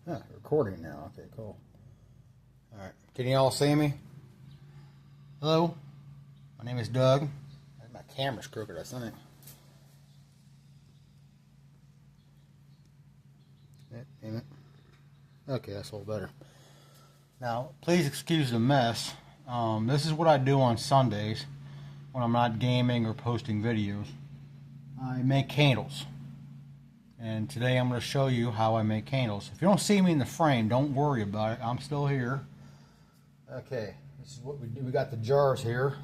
Recording now. Okay, cool. Alright, can you all see me? Hello? My name is Doug. My camera's crooked, I think. Damn it. Okay, that's a little better. Now, please excuse the mess. This is what I do on Sundays when I'm not gaming or posting videos. I make candles. And today I'm going to show you how I make candles. If you don't see me in the frame, don't worry about it. I'm still here. Okay, this is what we do. We got the jars here.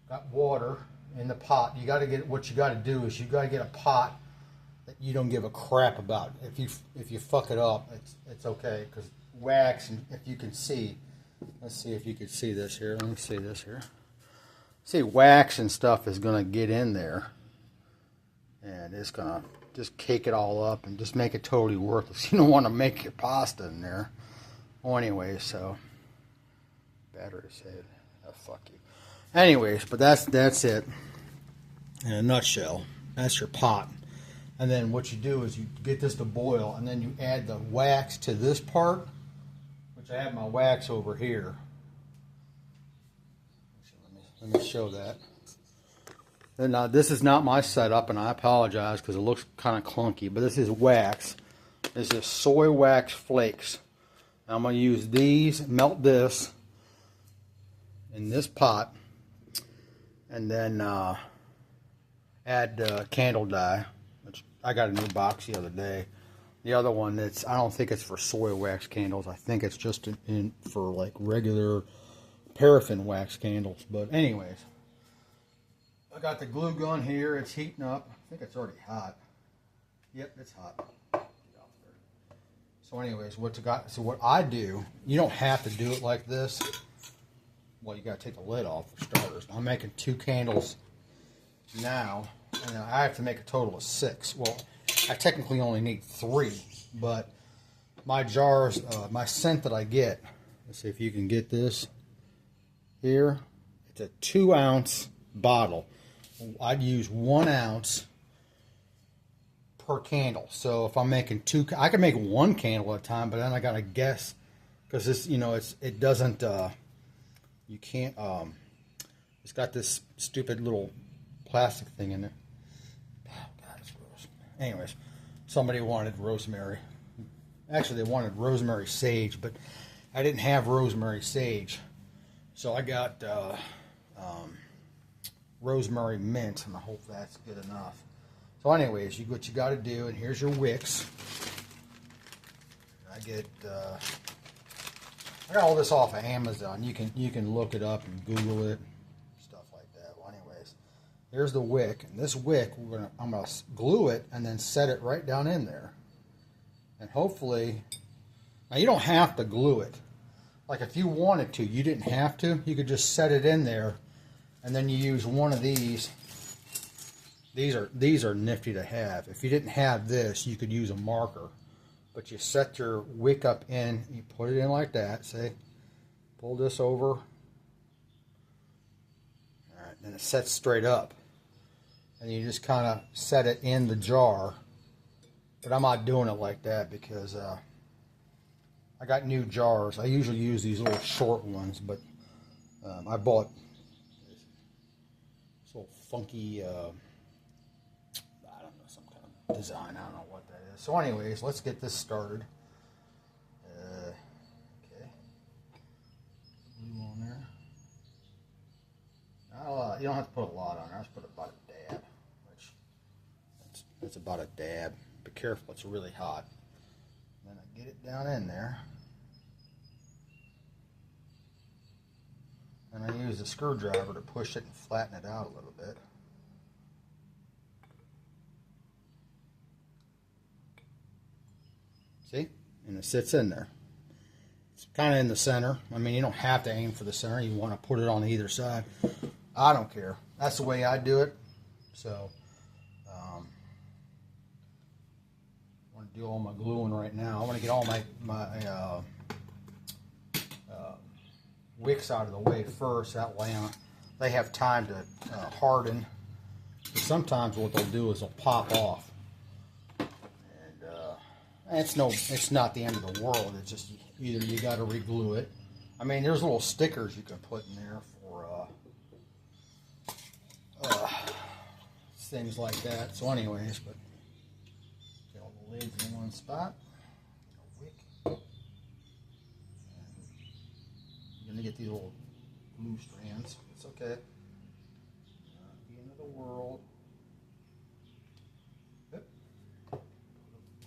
Got water in the pot. You got to get, what you got to do is you got to get a pot that you don't give a crap about. If you fuck it up, it's okay, because wax, and if you can see, let's see if you can see this here. Let me see this here. See, wax and stuff is going to get in there, and it's going to just cake it all up and just make it totally worthless. You don't want to make your pasta in there. Well, anyway, so battery said, oh, fuck you. Anyways, but that's it in a nutshell. That's your pot. And then what you do is you get this to boil, and then you add the wax to this part, which I have my wax over here. Let me show that. And now this is not my setup, and I apologize because it looks kind of clunky, but this is wax. This is soy wax flakes. Now I'm going to use these, melt this in this pot, and then add candle dye. I got a new box the other day. The other one, I don't think it's for soy wax candles. I think it's just for like regular paraffin wax candles. But anyways, I got the glue gun here. It's heating up. I think it's already hot. Yep, it's hot. So anyways, so what I do, you don't have to do it like this. Well, you got to take the lid off for starters. I'm making 2 candles now. And I have to make a total of 6. Well, I technically only need 3, but my jars, my scent that I get, let's see if you can get this here. It's a 2-ounce bottle. I'd use 1 ounce per candle. So if I'm making 2, I can make 1 candle at a time, but then I gotta guess, because this, you know, it doesn't, you can't, it's got this stupid little plastic thing in there. Oh, God, it's gross. Anyways, somebody wanted rosemary. Actually, they wanted rosemary sage, but I didn't have rosemary sage. So I got rosemary mint, and I hope that's good enough. So anyways, what you got to do, and here's your wicks. I got all this off of Amazon. You can look it up and Google it. Here's the wick, and this wick, I'm gonna glue it and then set it right down in there. And hopefully, now you don't have to glue it. Like if you wanted to, you didn't have to. You could just set it in there, and then you use one of these. These are nifty to have. If you didn't have this, you could use a marker. But you set your wick up in, you put it in like that. Say, pull this over. All right, then it sets straight up. And you just kind of set it in the jar. But I'm not doing it like that because I got new jars. I usually use these little short ones, but I bought this little funky, I don't know, some kind of design. I don't know what that is. So anyways, let's get this started. Okay. Glue on there. You don't have to put a lot on there. Just put about a dab. That's about a dab. Be careful, it's really hot. Then I get it down in there. And I use the screwdriver to push it and flatten it out a little bit. See? And it sits in there. It's kind of in the center. I mean, you don't have to aim for the center. You want to put it on either side. I don't care. That's the way I do it. So, I want to do all my gluing right now. I want to get all my wicks out of the way first. That way they have time to harden. But sometimes what they'll do is they'll pop off. And It's not the end of the world. It's just either you got to re-glue it. I mean, there's little stickers you can put in there for things like that. So, anyways, but get all the lids in one spot. Wick. And you're gonna get these little glue strands. It's okay. Not the end of the world.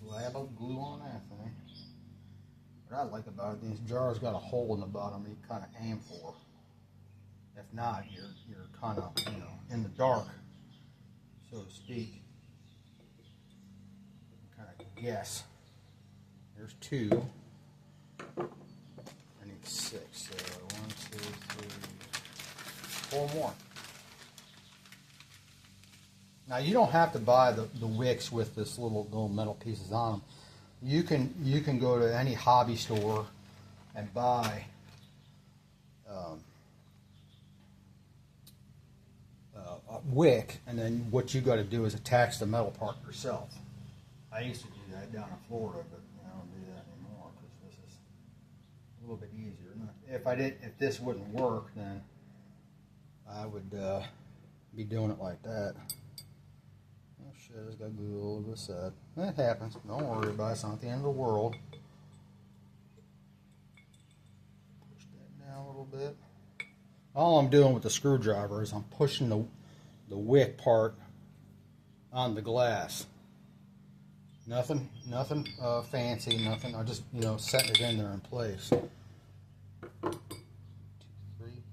Glab of glue on that thing. What I like about it, these jars got a hole in the bottom you kind of aim for. If not, you're kind of, you know, in the dark, so to speak. Kind of guess. There's 2. I need 6. So 1, 2, 3, 4 more. Now you don't have to buy the wicks with this little metal pieces on them. You can go to any hobby store and buy a wick, and then what you got to do is attach the metal part yourself. I used to do that down in Florida, but I don't do that anymore because this is a little bit easier. If this wouldn't work, then I would be doing it like that. Oh shit, it's got glue all over the side. That happens. Don't worry about it. It's not the end of the world. Push that down a little bit. All I'm doing with the screwdriver is I'm pushing the wick part on the glass. Nothing fancy, nothing. I just, you know, setting it in there in place. 2, 3.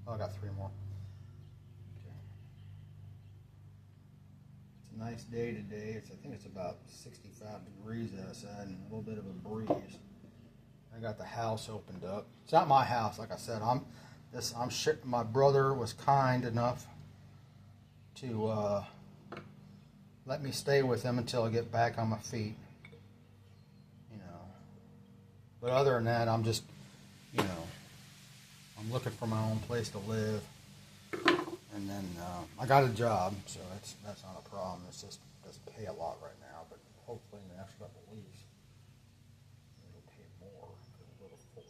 Oh, I got 3 more. Nice day today. I think it's about 65 degrees outside and a little bit of a breeze. I got the house opened up. It's not my house, like I said. My brother was kind enough to let me stay with him until I get back on my feet. You know. But other than that, I'm just, you know, I'm looking for my own place to live. And then I got a job, so that's not a problem. It's just it doesn't pay a lot right now, but hopefully in the next couple of weeks it'll pay more because I'll go to full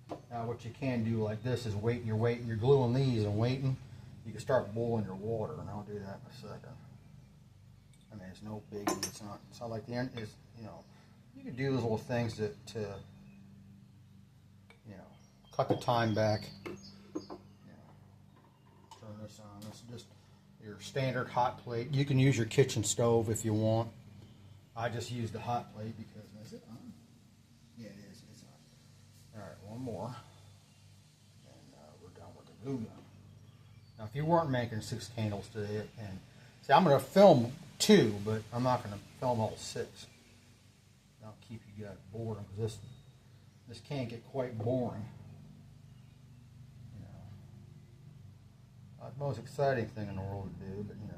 time. Now, what you can do like this is wait. You're gluing these and waiting. You can start boiling your water, and I'll do that in a second. I mean, it's no biggie. It's not like the end. Is, you know, you can do those little things to you know, cut the time back. You know, turn this on. This is just your standard hot plate. You can use your kitchen stove if you want. I just use the hot plate because is it on? Yeah, it is. It's on. All right, one more, and we're done with the glue gun. Now, if you weren't making 6 candles today, and see, I'm going to film 2, but I'm not going to film all 6. I'll keep you guys bored because this can get quite boring. You know, not the most exciting thing in the world to do, but you know,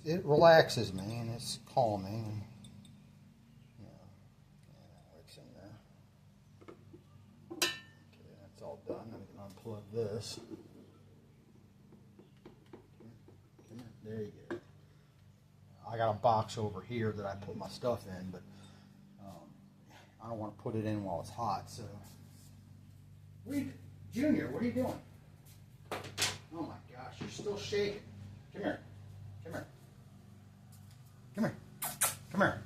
it relaxes me and it's calming. And, you know, what's in there? Okay, that's all done. Then we can unplug this. There you go. I got a box over here that I put my stuff in, but I don't want to put it in while it's hot. So, Junior, what are you doing? Oh my gosh, you're still shaking. Come here. Come here. Come here. Come here.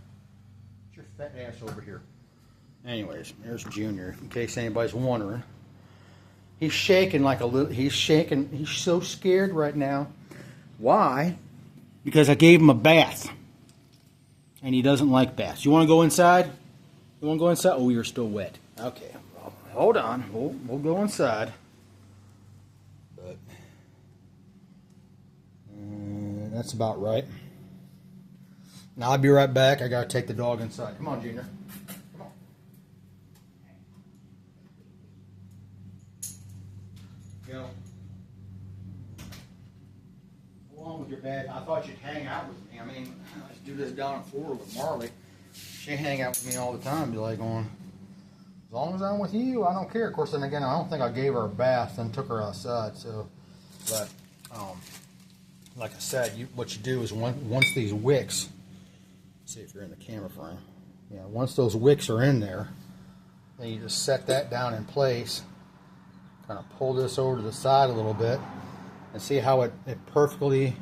Get your fat ass over here. Anyways, there's Junior, in case anybody's wondering. He's shaking like a little, he's shaking. He's so scared right now. Why? Because I gave him a bath. And he doesn't like baths. You want to go inside? You want to go inside? Oh, you're still wet. Okay. Well, hold on. We'll go inside. But that's about right. Now, I'll be right back. I got to take the dog inside. Come on, Junior. Come on. Go. With your bed, I thought you'd hang out with me. I mean, I just do this down in Florida with Marley. She hang out with me all the time. Be like going, as long as I'm with you, I don't care. Of course, then again, I don't think I gave her a bath and took her outside. So, but like I said, what you do is once these wicks, see if you're in the camera frame, yeah, once those wicks are in there, then you just set that down in place, kind of pull this over to the side a little bit, and see how it perfectly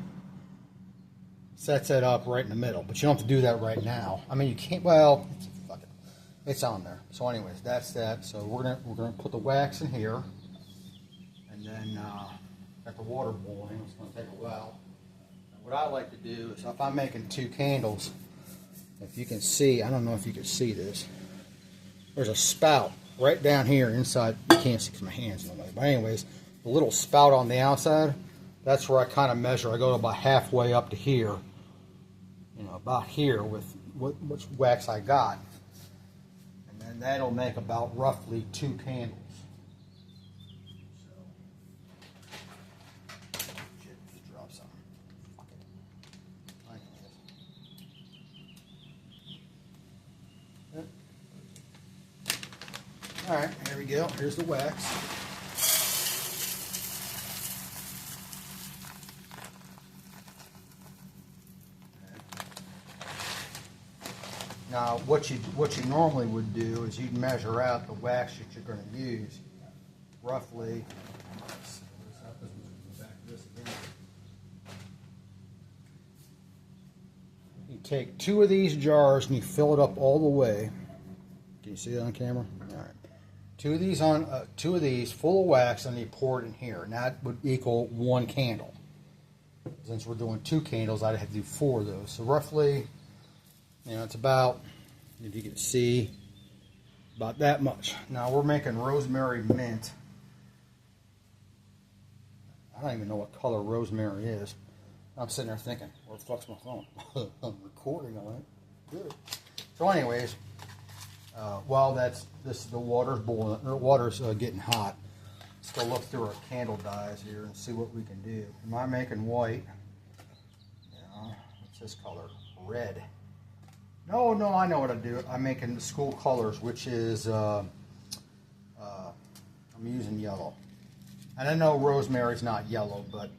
sets it up right in the middle. But you don't have to do that right now. I mean, you can't, well, fuck it. It's on there. So anyways, that's that. So we're gonna put the wax in here, and then got the water boiling. It's gonna take a while. And what I like to do is, if I'm making 2 candles, if you can see, I don't know if you can see this, there's a spout right down here inside. You can't see because my hand's in the way. But anyways, the little spout on the outside, that's where I kind of measure. I go about halfway up to here, you know, about here with which wax I got. And then that'll make about roughly 2 candles. So, shit, just drop something. Fuck it. Alright, here we go. Here's the wax. Now, what you normally would do is you'd measure out the wax that you're going to use, roughly. You take 2 of these jars and you fill it up all the way. Can you see that on camera? All right. 2 of these full of wax, and you pour it in here, and that would equal 1 candle. Since we're doing 2 candles, I'd have to do 4 of those. So roughly, you know, it's about, if you can see, about that much. Now we're making rosemary mint. I don't even know what color rosemary is. I'm sitting there thinking, where the fuck's my phone? I'm recording on it. Good. So anyways, while the water's boiling, the water's getting hot, let's go look through our candle dyes here and see what we can do. Am I making white? Yeah. What's this color? Red. No, I know what I do. I'm making the school colors, which is, I'm using yellow. And I know rosemary's not yellow, but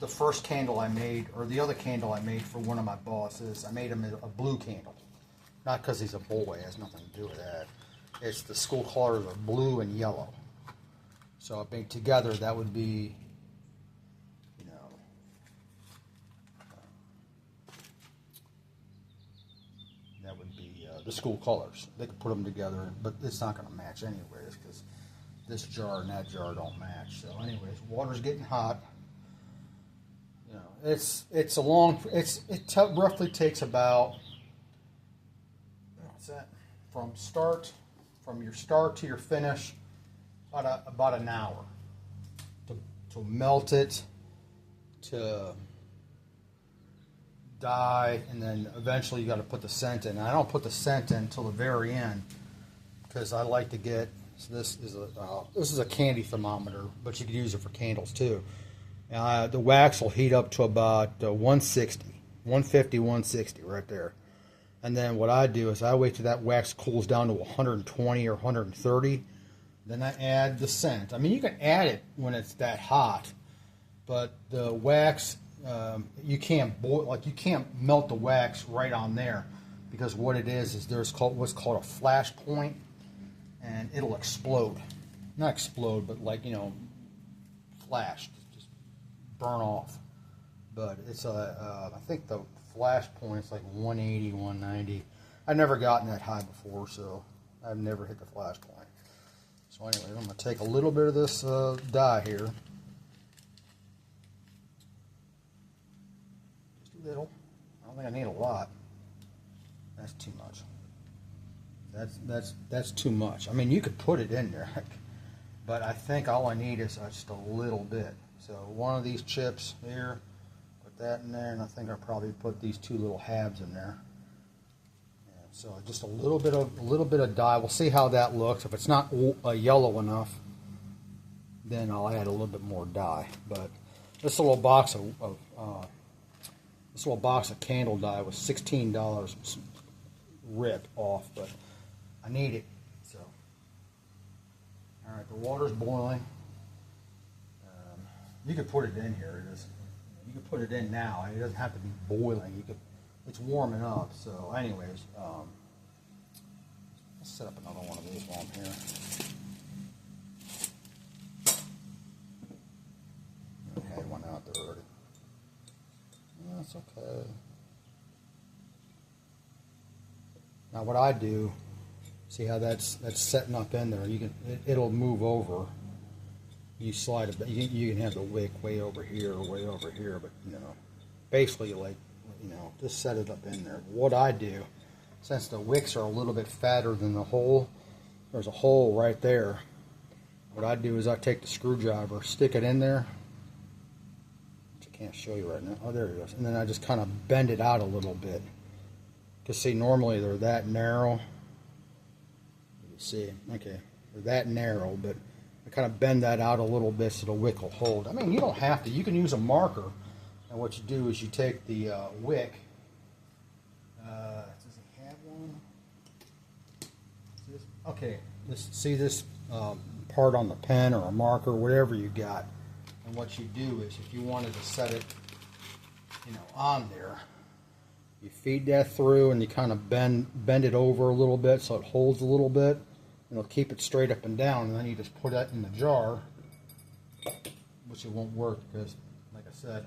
the first candle I made, or the other candle I made for one of my bosses, I made him a blue candle. Not because he's a boy, it has nothing to do with that. It's the school colors are blue and yellow. So I think together that would be, you know, that would be the school colors. They could put them together, but it's not going to match anyways because this jar and that jar don't match. So anyways, water's getting hot. You know, it roughly takes about, what's that? From your start to your finish, about an hour to melt it, to dye, and then eventually you got to put the scent in. And I don't put the scent in until the very end because I like to get. So this is a candy thermometer, but you could use it for candles too. The wax will heat up to about 160, 150, 160 right there. And then what I do is I wait till that wax cools down to 120 or 130. Then I add the scent. I mean, you can add it when it's that hot, but the wax, you can't boil, like you can't melt the wax right on there because what it is there's what's called a flash point, and it'll explode. Not explode, but like, you know, flash, just burn off. But it's I think the flash point is like 180, 190. I've never gotten that high before, so I've never hit the flash point. So anyway, I'm going to take a little bit of this dye here. Just a little. I don't think I need a lot. That's too much. That's too much. I mean, you could put it in there, but I think all I need is just a little bit. So one of these chips here, put that in there, and I think I'll probably put these 2 little halves in there. Yeah, so just a little bit of dye. We'll see how that looks. If it's not yellow enough, then I'll add a little bit more dye. But this little box of candle dye was $16 rip off, but I need it. So, all right, the water's boiling. You could put it in here. You can put it in now. It doesn't have to be boiling. You could. It's warming up. So, anyways, let's set up another one of these while I'm here. I had one out there already. That's okay. Now, what I do, see how that's setting up in there. You can it'll move over. You slide it, you can have the wick way over here or way over here, but basically just set it up in there. What I do, since the wicks are a little bit fatter than the hole, there's a hole right there. What I do is I take the screwdriver, stick it in there, which I can't show you right now. Oh, there it goes. And then I just kind of bend it out a little bit. Because see, normally they're that narrow. You see, okay, they're that narrow, but I kind of bend that out a little bit so the wick will hold. I mean, you don't have to. You can use a marker. And what you do is you take the wick. Does it have one? Okay, see this part on the pen or a marker, whatever you got. And what you do is, if you wanted to set it, on there, you feed that through and you kind of bend it over a little bit so it holds a little bit. And it'll keep it straight up and down. And then you just put that in the jar, which it won't work because, like I said.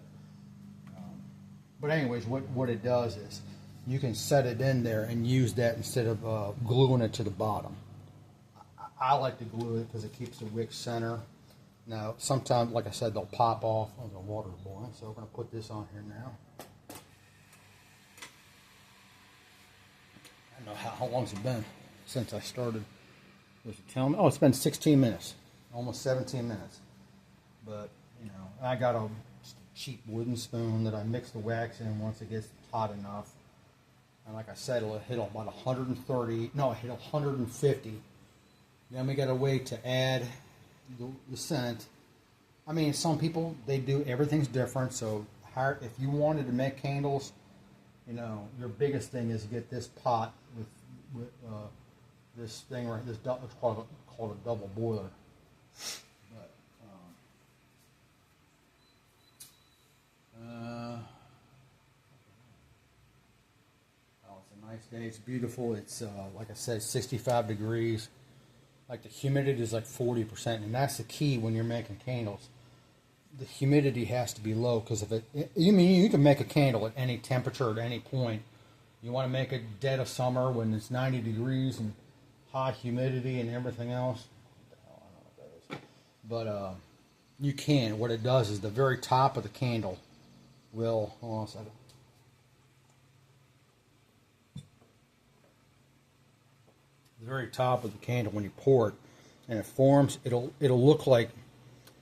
But anyways, what it does is you can set it in there and use that instead of gluing it to the bottom. I like to glue it because it keeps the wick center. Now, sometimes, like I said, they'll pop off. Oh, the water's boiling, so we're going to put this on here now. I don't know how long's it been since I started. Was it telling me? Oh, it's been 16 minutes, almost 17 minutes. But I got a cheap wooden spoon that I mix the wax in once it gets hot enough. And like I said, it'll hit about 130. No, it hit 150. Then we got to wait to add the scent. I mean, some people, they do, everything's different. So if you wanted to make candles, your biggest thing is to get this pot with this thing right. This it's called a double boiler. But oh, it's a nice day. It's beautiful. It's like I said, 65 degrees. Like the humidity is like 40%, and that's the key when you're making candles. The humidity has to be low because if you can make a candle at any temperature at any point. You want to make it dead of summer when it's 90 degrees and high humidity and everything else. I don't know what that is. But you can. What it does is the very top of the candle will. Hold on a second. The very top of the candle, when you pour it and it forms, it'll look like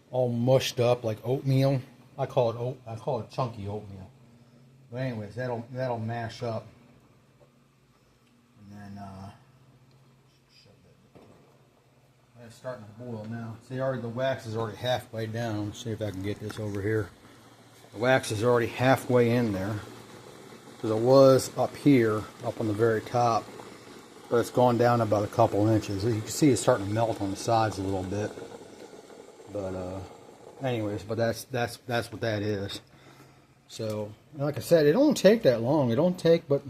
all mushed up like oatmeal. I call it chunky oatmeal. But anyways, that'll mash up. And then it's starting to boil now. See, the wax is already halfway down. Let's see if I can get this over here. The wax is already halfway in there. Because it was up here, up on the very top. But it's gone down about a couple inches. You can see it's starting to melt on the sides a little bit. But anyways, but that's what that is. So, like I said, it don't take that long. It don't take but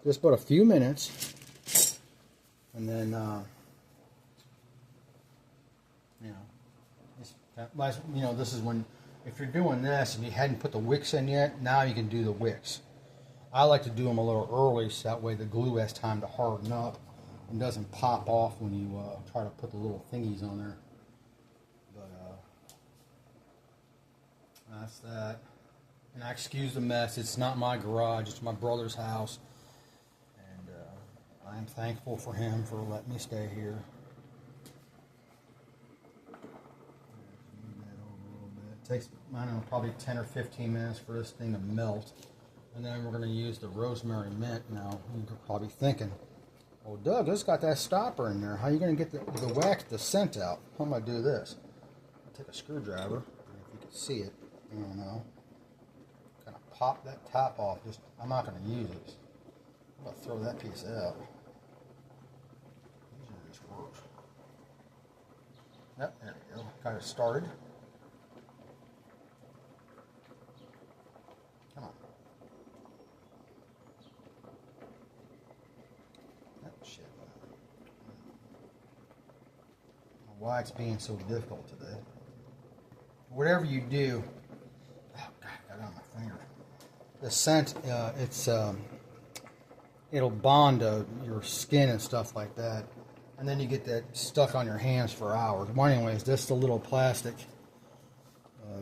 just about a few minutes. And then this is when, if you're doing this and you hadn't put the wicks in yet, now you can do the wicks. I like to do them a little early so that way the glue has time to harden up and doesn't pop off when you try to put the little thingies on there. But that's that. And I excuse the mess. It's not my garage. It's my brother's house. And I'm thankful for him for letting me stay here. Move that over a little bit. It takes, I don't know, probably 10 or 15 minutes for this thing to melt. And then we're going to use the rosemary mint. Now, you're probably thinking, well, Doug, it's got that stopper in there. How are you going to get the wax, the scent out? How am I going to do this? I'll take a screwdriver, if you can see it. I don't know. Kind of pop that top off. I'm not going to use it. I'm going to throw that piece out. Usually this works. Yep, there we go. Got it started. why it's being so difficult today. Whatever you do, oh God, I got it on my finger. The scent, it'll bond to your skin and stuff like that, and then you get that stuck on your hands for hours. Well, anyways, this is a little plastic.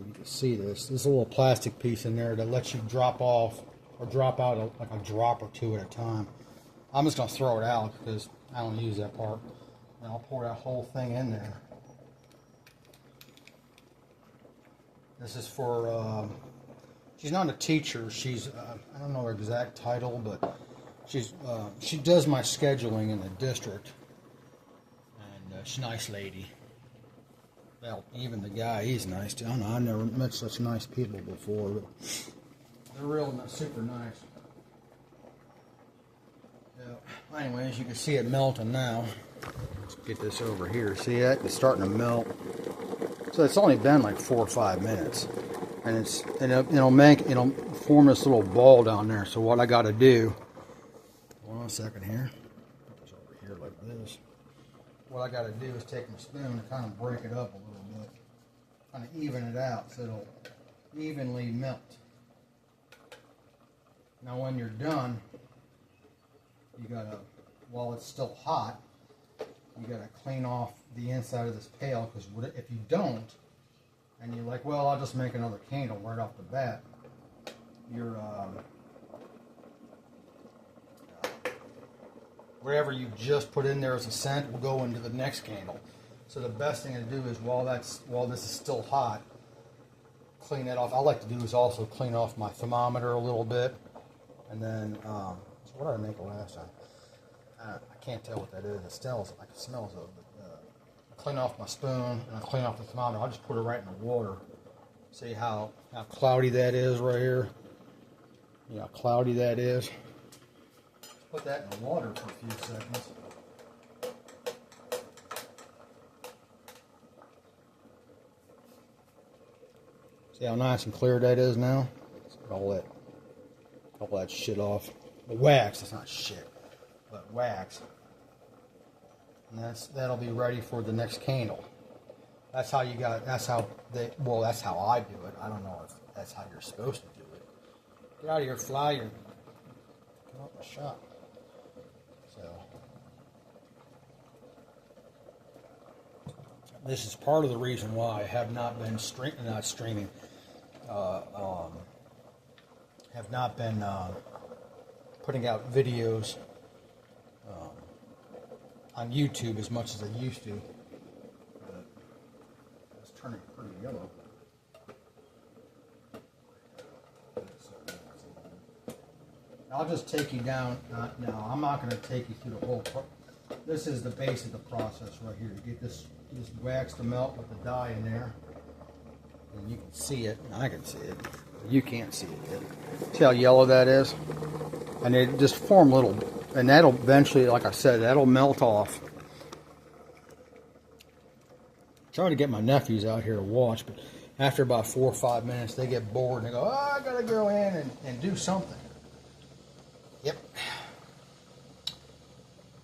You can see this. There's a little plastic piece in there that lets you drop off or drop out like a drop or two at a time. I'm just gonna throw it out because I don't use that part. And I'll pour that whole thing in there. This is for, she's not a teacher. She's, I don't know her exact title, but she does my scheduling in the district. And she's a nice lady. Well, even the guy, he's nice too. I don't know, I've never met such nice people before, but they're real super nice. Yeah. Anyways, you can see it melting now. Let's get this over here. See that? It's starting to melt. So it's only been like 4 or 5 minutes, and it'll form this little ball down there. So what I got to do? Hold on a second here. Put this over here like this. What I got to do is take my spoon and kind of break it up a little bit, kind of even it out so it'll evenly melt. Now when you're done, you gotta, while it's still hot, you gotta clean off the inside of this pail, because if you don't, and you're like, well, I'll just make another candle right off the bat, your whatever you just put in there as a scent will go into the next candle. So the best thing to do is while this is still hot, clean that off. I like to do is also clean off my thermometer a little bit, and then so what did I make last time? I can't tell what that is. It smells like it smells of it. I clean off my spoon and I clean off the thermometer. I'll just put it right in the water. See how cloudy that is right here? Yeah, how cloudy that is. Put that in the water for a few seconds. See how nice and clear that is now? All that shit off. The wax, it's not shit, but wax. And that'll be ready for the next candle. That's how that's how I do it. I don't know if that's how you're supposed to do it. Get out of here, fly, you're come up my shop. So this is part of the reason why I have not been have not been putting out videos on YouTube as much as I used to. It's turning pretty yellow. I'll just take you down. Now, I'm not going to take you through the whole part. This is the base of the process right here. You get this wax to melt with the dye in there. And you can see it. I can see it. You can't see it yet. See how yellow that is? And it just form little, and that'll eventually, like I said, that'll melt off. Try to get my nephews out here to watch, but after about 4 or 5 minutes, they get bored and they go, oh, I gotta go in and do something. Yep.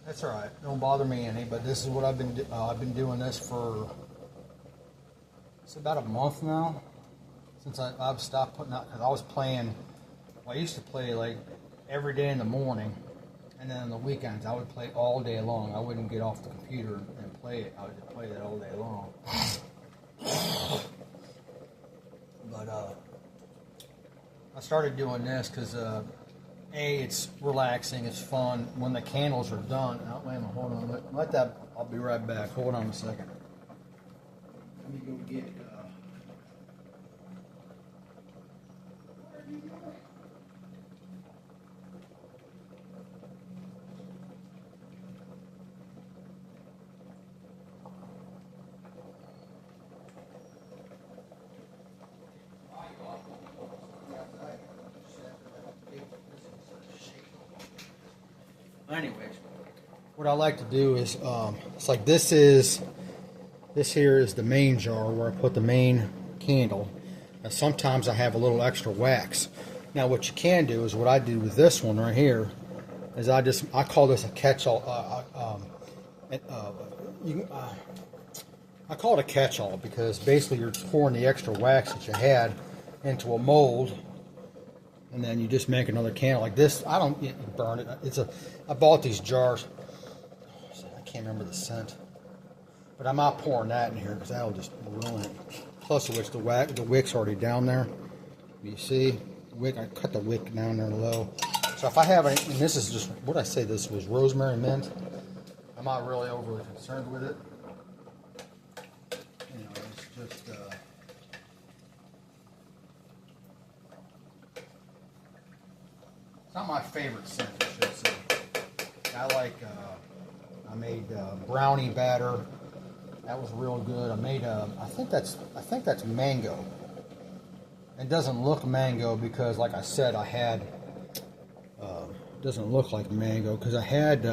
That's all right. Don't bother me any, but this is what I've been doing this for, it's about a month now since I've stopped putting out, because I was playing, well, I used to play like every day in the morning, and then on the weekends I would play all day long. I wouldn't get off the computer and play it. I would just play that all day long. But I started doing this because it's relaxing, it's fun. When the candles are done, wait a minute, hold on, let that. I'll be right back. Hold on a second. Let me go get. Anyways, what I like to do is, it's like this here is the main jar where I put the main candle. And sometimes I have a little extra wax. Now what you can do is, what I do with this one right here, is I call this a catch-all, I call it a catch-all because basically you're pouring the extra wax that you had into a mold, and then you just make another candle like this. I don't burn it. I bought these jars. I can't remember the scent, but I'm not pouring that in here because that'll just ruin it. Plus, of which the wick's already down there. You see, the wick. I cut the wick down there low. So if I have any, and this is just what I say. This was rosemary mint. I'm not really overly concerned with it. You know, it's just. It's not my favorite scent, I should say. I like. I made brownie batter. That was real good. I made I think that's mango. It doesn't look mango because, like I said, I had. It doesn't look like mango because I had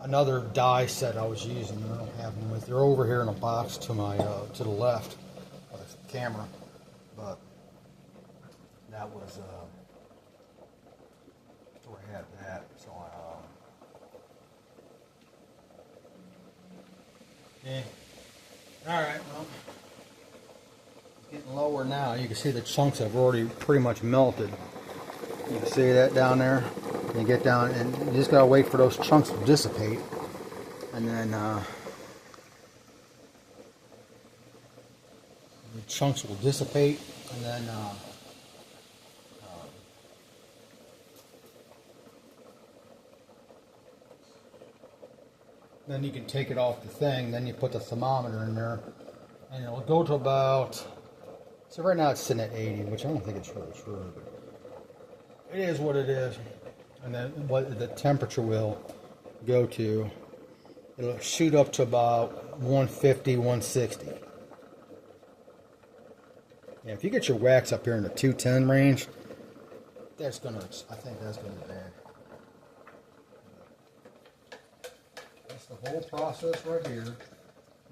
another dye set I was using. I don't have them with. They're over here in a box to my to the left of the camera, but that was where I had that. So yeah. All right. Well, it's getting lower now. You can see the chunks have already pretty much melted. You can see that down there. You get down, and you just gotta wait for those chunks to dissipate, and then the chunks will dissipate, and then then you can take it off the thing. Then you put the thermometer in there, and it'll go to about. So right now it's sitting at 80, which I don't think it's really true, but it is what it is. And then what the temperature will go to, it'll shoot up to about 150, 160. Yeah, if you get your wax up here in the 210 range, I think that's gonna be bad. That's the whole process right here.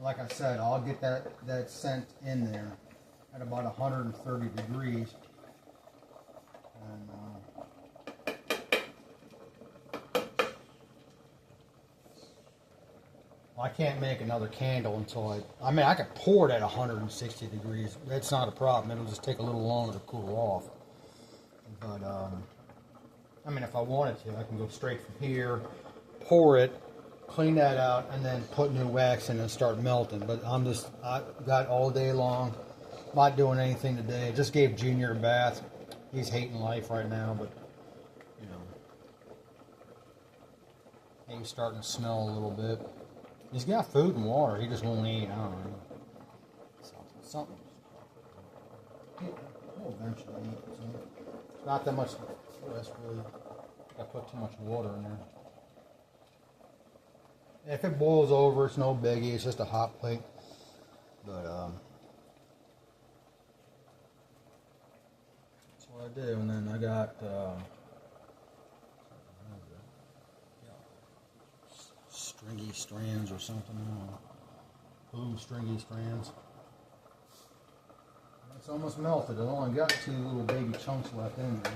Like I said, I'll get that scent in there at about 130 degrees. And I can't make another candle until I mean, I could pour it at 160 degrees. That's not a problem. It'll just take a little longer to cool off. But, I mean, if I wanted to, I can go straight from here, pour it, clean that out, and then put new wax in and start melting. But I got all day long. Not doing anything today. Just gave Junior a bath. He's hating life right now, but, you know, he's starting to smell a little bit. He's got food and water. He just won't eat. I don't know. Something. He'll eventually eat. So it's not that much. That's really. I put too much water in there. If it boils over, it's no biggie. It's just a hot plate. But that's what I do. And then I got. Stringy strands or something. Blue stringy strands. It's almost melted. It only got 2 little baby chunks left in there.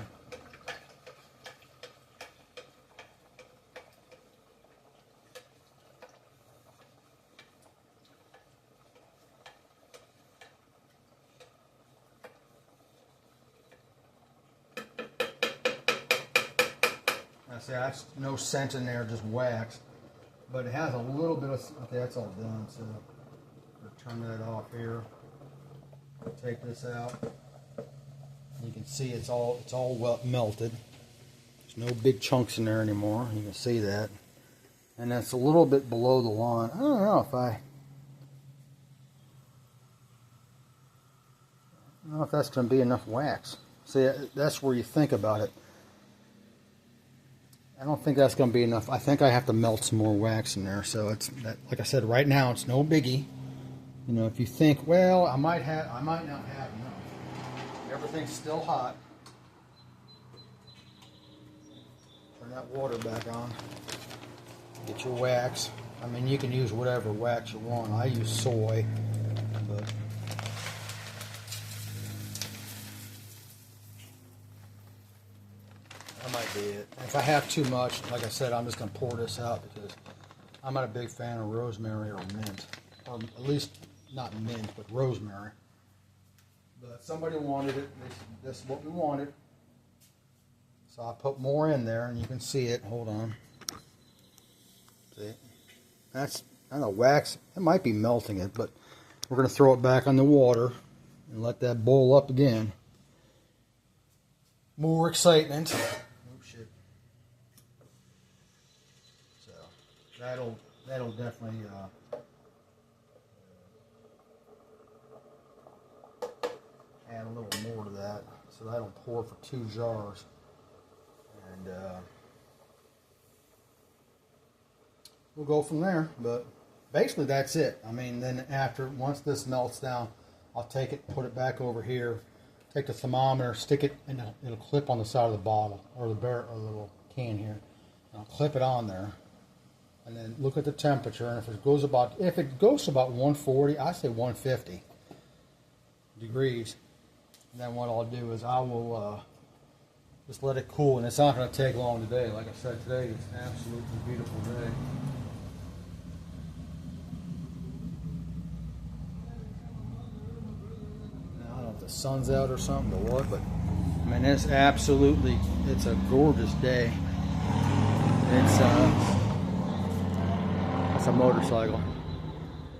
I say that's no scent in there, just wax. But it has a little bit of, okay, that's all done, so we'll turn that off here. Take this out. You can see it's all well melted. There's no big chunks in there anymore. You can see that. And that's a little bit below the line. I don't know if that's going to be enough wax. See, that's where you think about it. I don't think that's going to be enough. I think I have to melt some more wax in there. So it's that, like I said, right now it's no biggie. You know, if you think, well, I might not have enough. Everything's still hot. Turn that water back on. Get your wax. I mean, you can use whatever wax you want. I use soy, but that might be it. If I have too much, like I said, I'm just going to pour this out because I'm not a big fan of rosemary or mint, or at least not mint, but rosemary. But somebody wanted it. This is what we wanted. So I put more in there, and you can see it. Hold on. See, that's I don't know, wax. It might be melting it, but we're going to throw it back on the water and let that boil up again. More excitement. Oh shit. So that'll definitely add a little more to that. So that'll pour for 2 jars. And we'll go from there. But basically that's it. I mean, then once this melts down, I'll take it, put it back over here, take the thermometer, stick it, and it'll clip on the side of the bottle, or the little can here. And I'll clip it on there, and then look at the temperature. And if it goes about 140, I say 150 degrees. And then what I'll do is I will just let it cool, and it's not going to take long today. Like I said, today is an absolutely beautiful day. The sun's out or something or what, but I mean it's a gorgeous day. It's a motorcycle.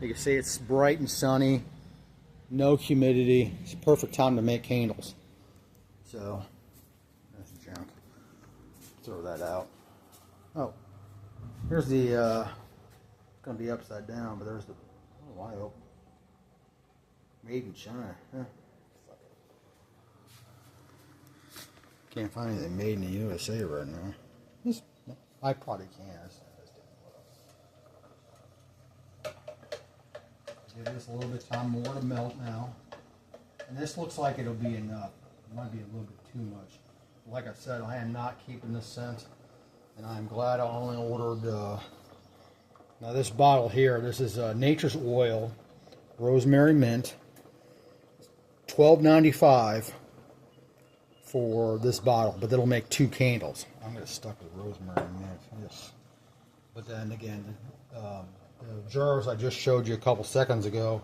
You can see it's bright and sunny, no humidity. It's a perfect time to make candles. So that's junk. Throw that out. Oh, here's the it's gonna be upside down, but there's the I hope made in China. Huh? Can't find anything made in the USA right now. I probably can. Give this a little bit of time more to melt now. And this looks like it'll be enough. It might be a little bit too much. Like I said, I am not keeping this scent. And I'm glad I only ordered... now this bottle here, this is Nature's Oil, Rosemary Mint. $12.95. For this bottle, but it'll make 2 candles. I'm going to stuck with rosemary mint. Yes. But then again, the jars I just showed you a couple seconds ago,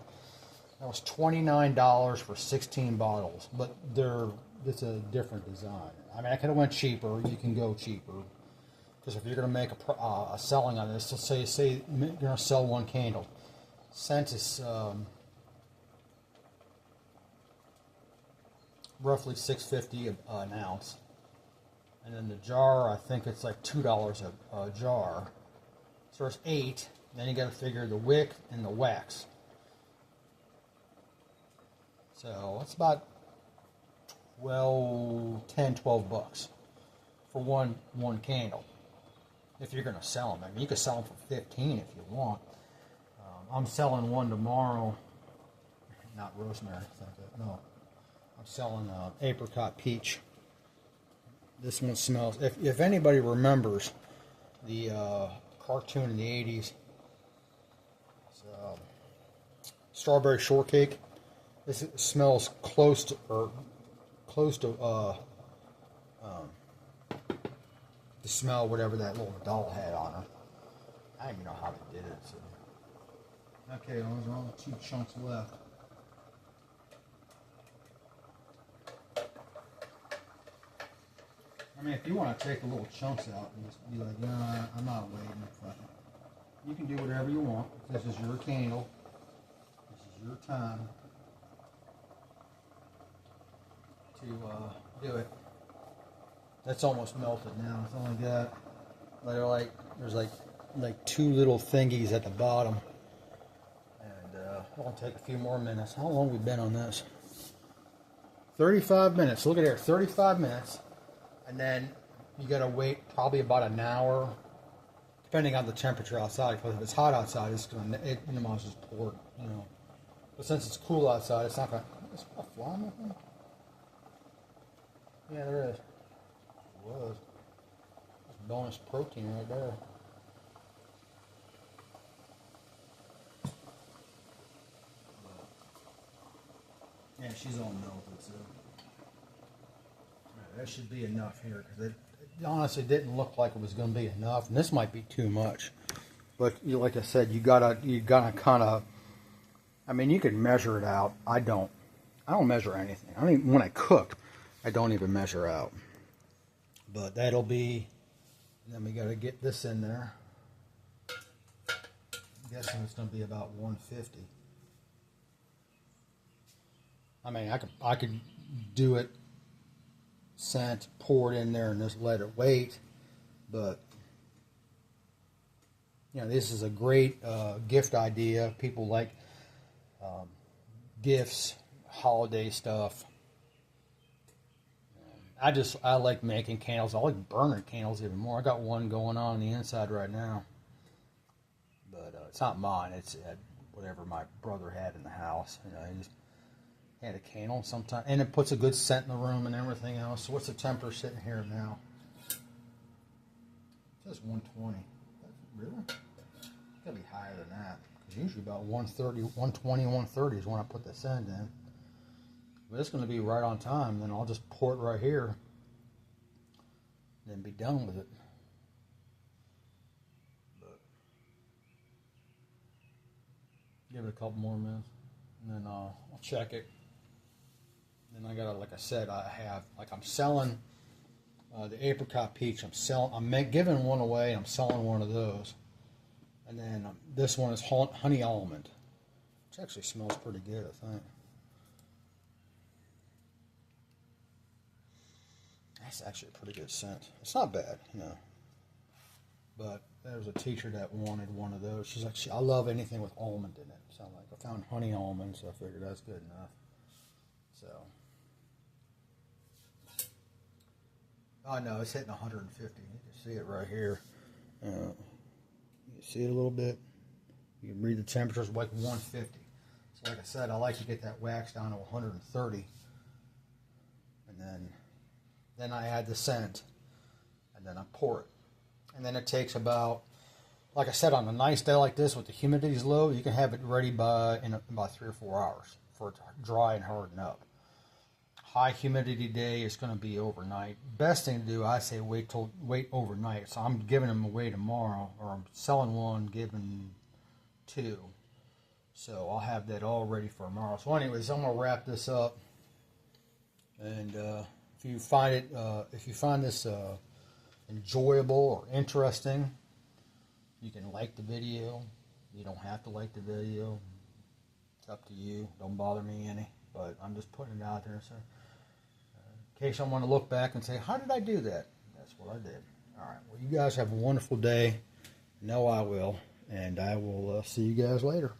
that was $29 for 16 bottles. But it's a different design. I mean, I could have went cheaper. You can go cheaper, because if you're going to make a selling on this, let's say you're going to sell 1 candle. Scent is roughly $6.50 an ounce, and then the jar, I think it's like $2 a jar. So there's 8. Then you got to figure the wick and the wax. So it's about 12 bucks for one candle. If you're going to sell them, I mean, you could sell them for 15 if you want. I'm selling one tomorrow. Not rosemary, no. I'm selling apricot peach. This one smells. If anybody remembers the cartoon in the 80s, Strawberry Shortcake. This smells close to the smell whatever that little doll had on her. I don't even know how they did it. So. Okay, there's only 2 chunks left. I mean, if you want to take the little chunks out and just be like, nah, I'm not waiting. You can do whatever you want. This is your candle. This is your time to do it. That's almost melted now. It's only got there's like 2 little thingies at the bottom, and it'll take a few more minutes. How long have we been on this? 35 minutes. Look at here, 35 minutes. And then you gotta wait probably about an hour, depending on the temperature outside. Because if it's hot outside, it might just pour, you know. But since it's cool outside, it's not gonna. Is there a fly in that thing? Yeah, there is. It was. That's bonus protein right there. Yeah, she's all melted, so. That should be enough here, because it honestly didn't look like it was going to be enough, and this might be too much. But like I said, you gotta kind of. I mean, you can measure it out. I don't measure anything. I don't even, when I cook, I don't even measure out. But that'll be. Then we gotta get this in there. I'm guessing it's gonna be about 150. I mean, I could do it, scent, pour it in there, and just let it wait. But you know, this is a great gift idea. People like gifts, holiday stuff. I like making candles. I like burning candles even more. I got one going on the inside right now, but it's not mine. It's whatever my brother had in the house. You know, he just had a candle sometimes, and it puts a good scent in the room and everything else. So what's the temperature sitting here now? It says 120. Really? It's gotta be higher than that. Because usually about 130, 120, 130 is when I put the scent in. But it's going to be right on time. Then I'll just pour it right here, and then be done with it. But give it a couple more minutes, and then I'll check it. Then I got, like I said, I'm selling the apricot peach. I'm giving one away. I'm selling one of those, and then this one is honey almond, which actually smells pretty good, I think. That's actually a pretty good scent. It's not bad, you know. But there was a teacher that wanted one of those. She's like, I love anything with almond in it. So I'm like, I found honey almond, so I figured that's good enough. So, oh no, it's hitting 150. You can see it right here. You can see it a little bit. You can read the temperatures like 150. So like I said, I like to get that wax down to 130, and then I add the scent, and then I pour it. And then it takes about, like I said, on a nice day like this with the humidity's low, you can have it ready in about 3 or 4 hours for it to dry and harden up. High humidity day is going to be overnight. Best thing to do, I say, wait overnight. So I'm giving them away tomorrow, or I'm selling one, giving 2. So I'll have that all ready for tomorrow. So anyways, I'm going to wrap this up. And if you find this enjoyable or interesting, you can like the video. You don't have to like the video. It's up to you. Don't bother me any. But I'm just putting it out there. So in case I want to look back and say, how did I do that? That's what I did. All right. Well, you guys have a wonderful day. I know I will. And I will see you guys later.